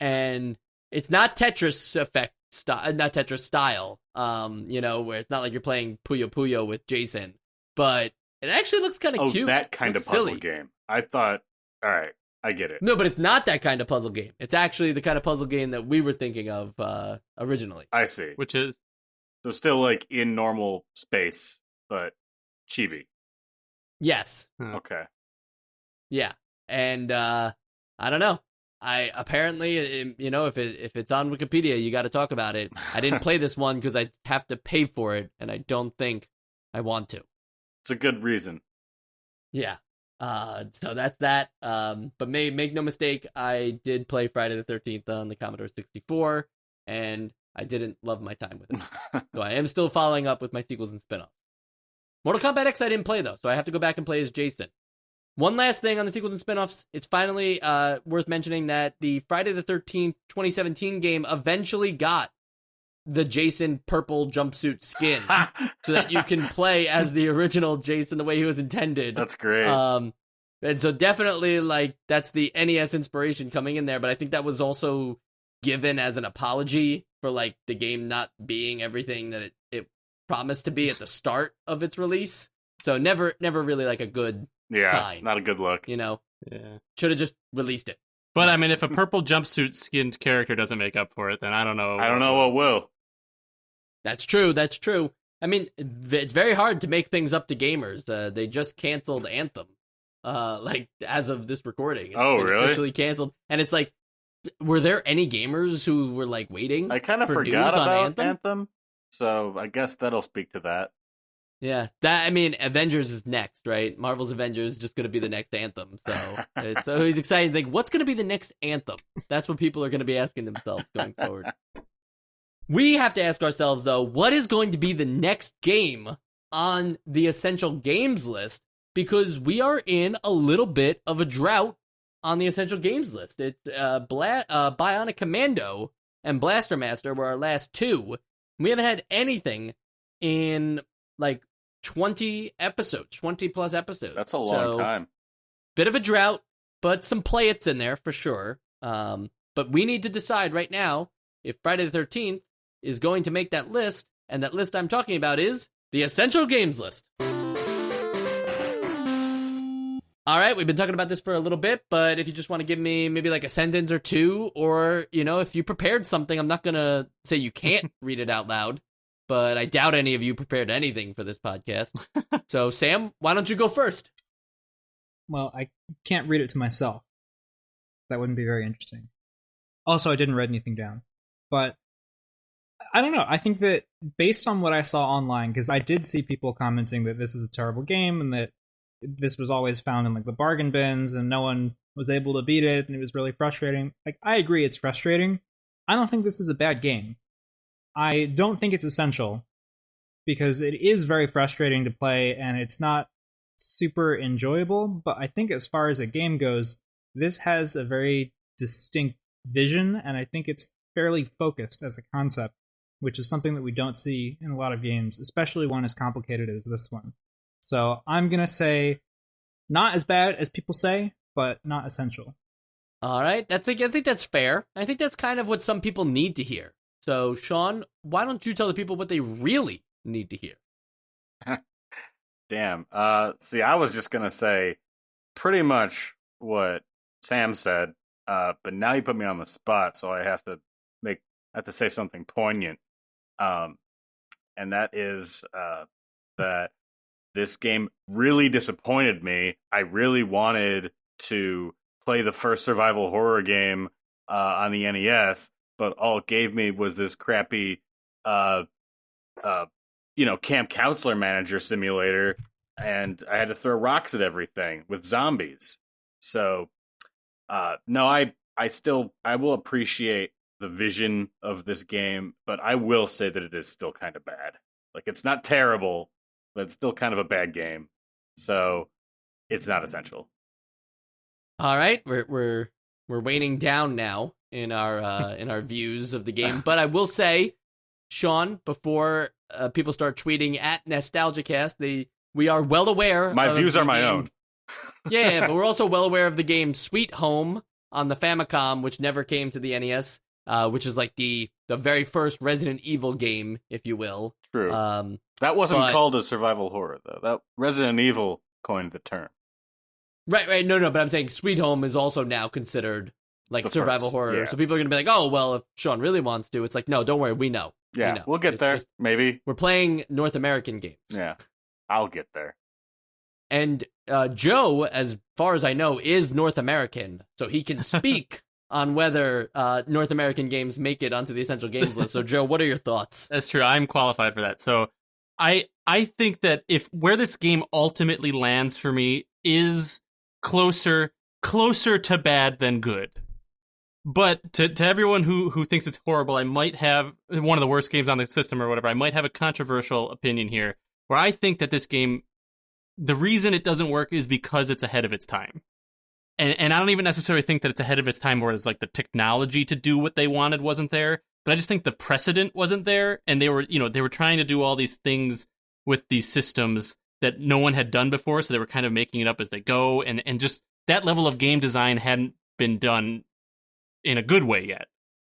and it's not Tetris effect style, not Tetris style. Where it's not like you're playing Puyo Puyo with Jason, but it actually looks kind of cute. That kind of puzzle game. I thought, all right, I get it. No, but it's not that kind of puzzle game. It's actually the kind of puzzle game that we were thinking of originally. I see. Which is so still like in normal space, but chibi. Yes. Okay. Yeah, and I don't know. I apparently, if it's on Wikipedia, you got to talk about it. I didn't play this one because I have to pay for it, and I don't think I want to. It's a good reason. Yeah. So that's that. But make no mistake, I did play Friday the 13th on the Commodore 64, and I didn't love my time with it. So I am still following up with my sequels and spin-offs. Mortal Kombat X I didn't play, though, so I have to go back and play as Jason. One last thing on the sequels and spin-offs, it's finally worth mentioning that the Friday the 13th 2017 game eventually got the Jason purple jumpsuit skin so that you can play as the original Jason the way he was intended. That's great. And so definitely, like, that's the NES inspiration coming in there, but I think that was also given as an apology for, like, the game not being everything that it promised to be at the start of its release. So never really, like, a good sign. Not a good look. Yeah. Should have just released it. But, I mean, if a purple jumpsuit skinned character doesn't make up for it, then I don't know. I don't know what will. That's true. I mean, it's very hard to make things up to gamers. They just canceled Anthem, as of this recording. It's been really? Officially canceled. And it's like, were there any gamers who were, like, waiting? I kind of forgot about Anthem, so I guess that'll speak to that. Yeah, Avengers is next, right? Marvel's Avengers is just going to be the next Anthem, so it's always exciting to think, what's going to be the next Anthem? That's what people are going to be asking themselves going forward. We have to ask ourselves, though, what is going to be the next game on the Essential Games list? Because we are in a little bit of a drought on the Essential Games list. It's Bionic Commando and Blaster Master were our last two. We haven't had anything in like 20 episodes, 20 plus episodes. That's a long time. Bit of a drought, but some play-its in there for sure. But we need to decide right now if Friday the 13th is going to make that list, and that list I'm talking about is the Essential Games list. All right, we've been talking about this for a little bit, but if you just want to give me maybe like a sentence or two, or, if you prepared something, I'm not going to say you can't read it out loud, but I doubt any of you prepared anything for this podcast. So, Sam, why don't you go first? Well, I can't read it to myself. That wouldn't be very interesting. Also, I didn't write anything down. But I don't know. I think that based on what I saw online, because I did see people commenting that this is a terrible game and that this was always found in like the bargain bins and no one was able to beat it and it was really frustrating. Like, I agree it's frustrating. I don't think this is a bad game. I don't think it's essential because it is very frustrating to play and it's not super enjoyable, but I think as far as a game goes, this has a very distinct vision and I think it's fairly focused as a concept, which is something that we don't see in a lot of games, especially one as complicated as this one. So I'm going to say not as bad as people say, but not essential. All right. I think that's fair. I think that's kind of what some people need to hear. So, Sean, why don't you tell the people what they really need to hear? Damn. See, I was just going to say pretty much what Sam said, but now you put me on the spot, so I have to say something poignant. And that is that this game really disappointed me. I really wanted to play the first survival horror game on the NES, but all it gave me was this crappy, camp counselor manager simulator, and I had to throw rocks at everything with zombies. So, no, I will appreciate the vision of this game, but I will say that it is still kind of bad. Like, it's not terrible, but it's still kind of a bad game. So it's not essential. All right, we're weighing down now in our views of the game, but I will say, Sean, before people start tweeting at NostalgiaCast, we are well aware. My views are my game. own. Yeah, but we're also well aware of the game Sweet Home on the Famicom, which never came to the NES, which is like the very first Resident Evil game, if you will. True. That wasn't called a survival horror, though. That Resident Evil coined the term. Right. No, but I'm saying Sweet Home is also now considered like survival horror. Yeah. So people are going to be like, oh, well, if Sean really wants to, it's like, no, don't worry, we know. Yeah, we know. We'll get there, maybe. We're playing North American games. Yeah, I'll get there. And Joe, as far as I know, is North American, so he can speak on whether North American games make it onto the Essential Games list. So, Joe, what are your thoughts? That's true. I'm qualified for that. So I think that if where this game ultimately lands for me is closer to bad than good. But to everyone who thinks it's horrible, I might have one of the worst games on the system or whatever. I might have a controversial opinion here where I think that this game, the reason it doesn't work is because it's ahead of its time. And I don't even necessarily think that it's ahead of its time where it's like the technology to do what they wanted wasn't there, but I just think the precedent wasn't there, and they were trying to do all these things with these systems that no one had done before, so they were kind of making it up as they go, and just that level of game design hadn't been done in a good way yet.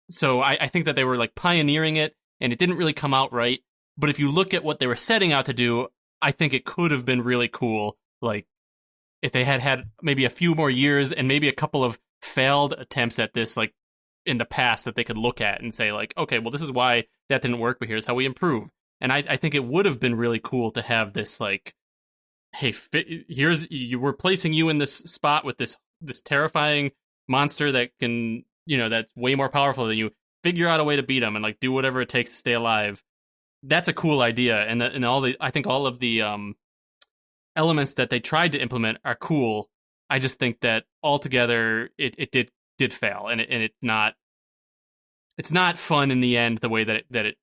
So I think that they were like pioneering it, and it didn't really come out right, but if you look at what they were setting out to do, I think it could have been really cool, like, if they had maybe a few more years and maybe a couple of failed attempts at this, like, in the past that they could look at and say, like, okay, well, this is why that didn't work, but here's how we improve. And I think it would have been really cool to have this, like, hey, we're placing you in this spot with this terrifying monster that can, that's way more powerful than you. Figure out a way to beat him and, like, do whatever it takes to stay alive. That's a cool idea. And I think all of the elements that they tried to implement are cool. I just think that altogether it did fail, and it's not fun in the end the way that it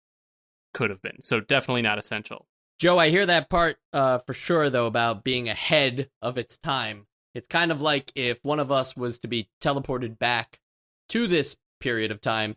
could have been. So definitely not essential. Joe, I hear that part for sure, though, about being ahead of its time. It's kind of like if one of us was to be teleported back to this period of time,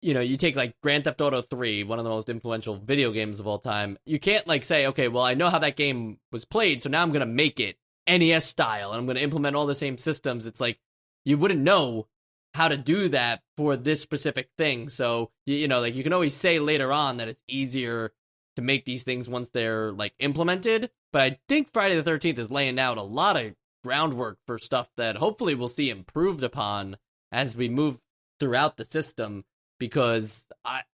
you take like Grand Theft Auto 3, one of the most influential video games of all time. You can't like say, okay, well, I know how that game was played, so now I'm going to make it NES style and I'm going to implement all the same systems. It's like you wouldn't know how to do that for this specific thing. So, like you can always say later on that it's easier to make these things once they're like implemented. But I think Friday the 13th is laying out a lot of groundwork for stuff that hopefully we'll see improved upon as we move throughout the system, because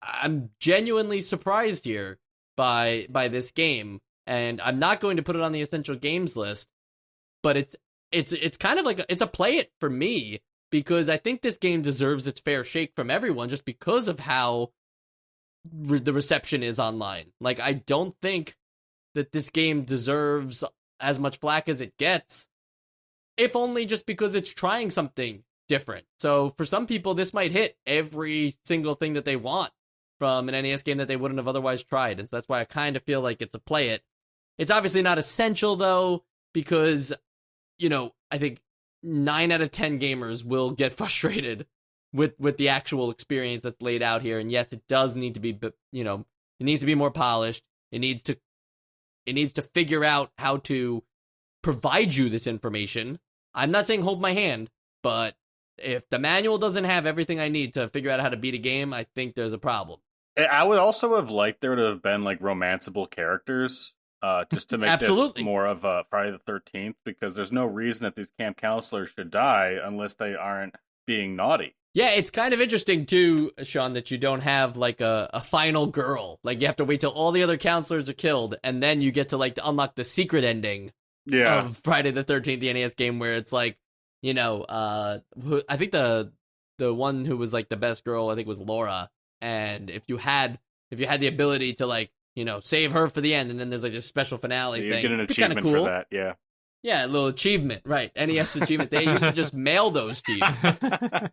I'm genuinely surprised here by this game, and I'm not going to put it on the essential games list, but it's kind of like it's a play it for me, because I think this game deserves its fair shake from everyone just because of how the reception is online. Like, I don't think that this game deserves as much flack as it gets, if only just because it's trying something different. So for some people, this might hit every single thing that they want from an NES game that they wouldn't have otherwise tried. And so that's why I kind of feel like it's a play it. It's obviously not essential, though, because, I think 9 out of 10 gamers will get frustrated with the actual experience that's laid out here. And yes, it does need to be, it needs to be more polished. It needs to figure out how to provide you this information. I'm not saying hold my hand, but if the manual doesn't have everything I need to figure out how to beat a game, I think there's a problem. I would also have liked there to have been like romanceable characters, just to make this more of a Friday the 13th, because there's no reason that these camp counselors should die unless they aren't being naughty. Yeah, it's kind of interesting too, Sean, that you don't have like a final girl. Like, you have to wait till all the other counselors are killed, and then you get to like unlock the secret ending of Friday the 13th, the NES game, where it's like, I think the one who was like the best girl, I think, was Laura. And if you had the ability to like, save her for the end, and then there's like a special finale thing, you get an achievement cool for that. Yeah, a little achievement, right? NES achievement. They used to just mail those to you.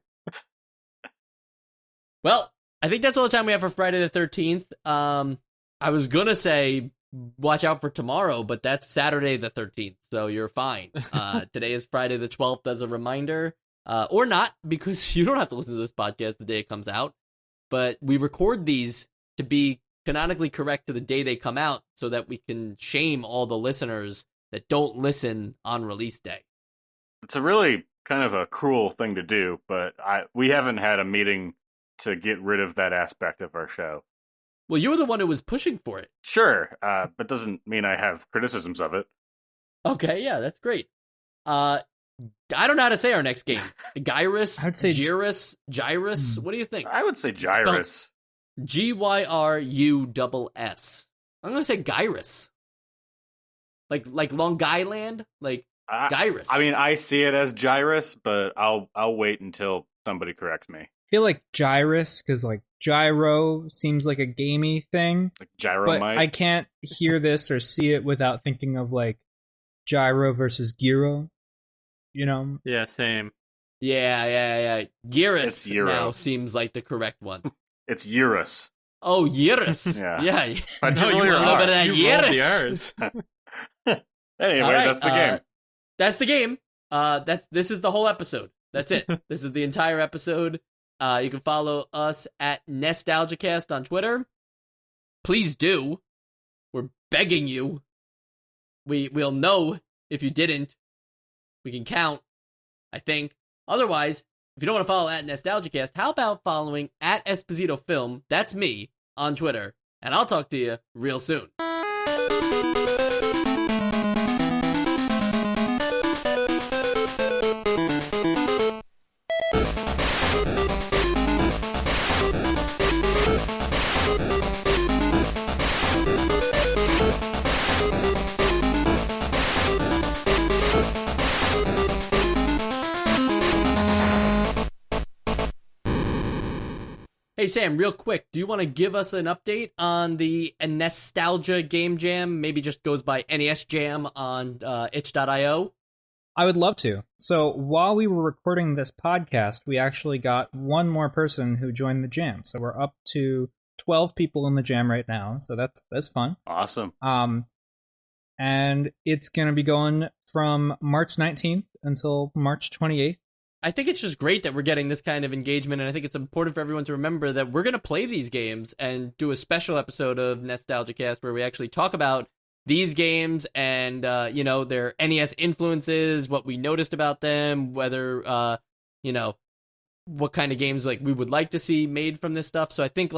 Well, I think that's all the time we have for Friday the 13th. I was gonna say watch out for tomorrow, but that's Saturday the 13th, so you're fine. Today is Friday the 12th as a reminder, or not, because you don't have to listen to this podcast the day it comes out, but we record these to be canonically correct to the day they come out so that we can shame all the listeners that don't listen on release day. It's a really kind of a cruel thing to do, but we haven't had a meeting to get rid of that aspect of our show. Well, you were the one who was pushing for it. Sure, but doesn't mean I have criticisms of it. Okay, yeah, that's great. I don't know how to say our next game. Gyrus? I would say Gyrus? Gyrus? What do you think? I would say Gyrus. Gyrus. I'm going to say Gyrus. Like Long Island? Like Gyrus. I mean, I see it as Gyrus, but I'll wait until somebody corrects me. I feel like Gyrus, because like gyro seems like a gamey thing. Like Gyromite. But I can't hear this or see it without thinking of like gyro versus gyro. Yeah, same. Yeah. Gyrus Euro. now seems like the correct one. It's Eurus. Oh, Gyrus. Yeah. But No, you you want a little bit of that you rolled the Gyrus. R's. Anyway, All right, that's the game. That's the game. This is the whole episode. That's it. This is the entire episode. You can follow us at NestalgiaCast on Twitter. Please do. We're begging you. We'll know if you didn't. We can count, I think. Otherwise, if you don't want to follow at NestalgiaCast, how about following at Esposito Film, that's me, on Twitter, and I'll talk to you real soon. Hey, Sam, real quick, do you want to give us an update on the Nostalgia Game Jam? Maybe just goes by NES Jam on itch.io? I would love to. So while we were recording this podcast, we actually got one more person who joined the jam. So we're up to 12 people in the jam right now. So that's fun. Awesome. And it's going to be going from March 19th until March 28th. I think it's just great that we're getting this kind of engagement, and I think it's important for everyone to remember that we're going to play these games and do a special episode of Nostalgia Cast where we actually talk about these games and, their NES influences, what we noticed about them, whether, what kind of games like we would like to see made from this stuff. So I think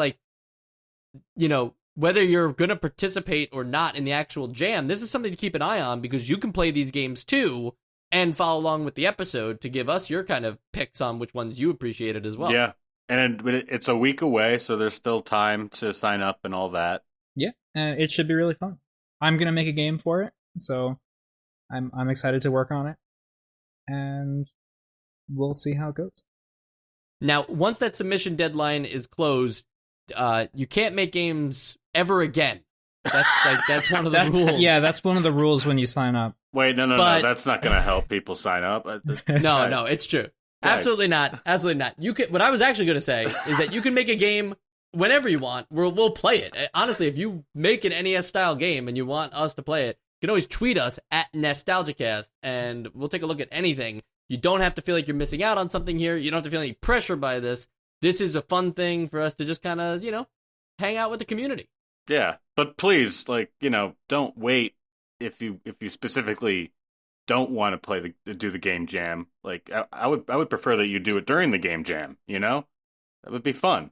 whether you're going to participate or not in the actual jam, this is something to keep an eye on because you can play these games too and follow along with the episode to give us your kind of picks on which ones you appreciated as well. Yeah. And it's a week away, so there's still time to sign up and all that. Yeah, it should be really fun. I'm going to make a game for it, so I'm excited to work on it. And we'll see how it goes. Now, once that submission deadline is closed, you can't make games ever again. That's one of the rules. Yeah, that's one of the rules when you sign up. Wait, no, that's not going to help people sign up. No, it's true. Absolutely not. Absolutely not. You could. What I was actually going to say is that you can make a game whenever you want. We'll play it. Honestly, if you make an NES style game and you want us to play it, you can always tweet us at NostalgiaCast and we'll take a look at anything. You don't have to feel like you're missing out on something here. You don't have to feel any pressure by this. This is a fun thing for us to just kind of, hang out with the community. Yeah, but please, don't wait if you specifically don't want to do the game jam. Like I would prefer that you do it during the game jam. That would be fun.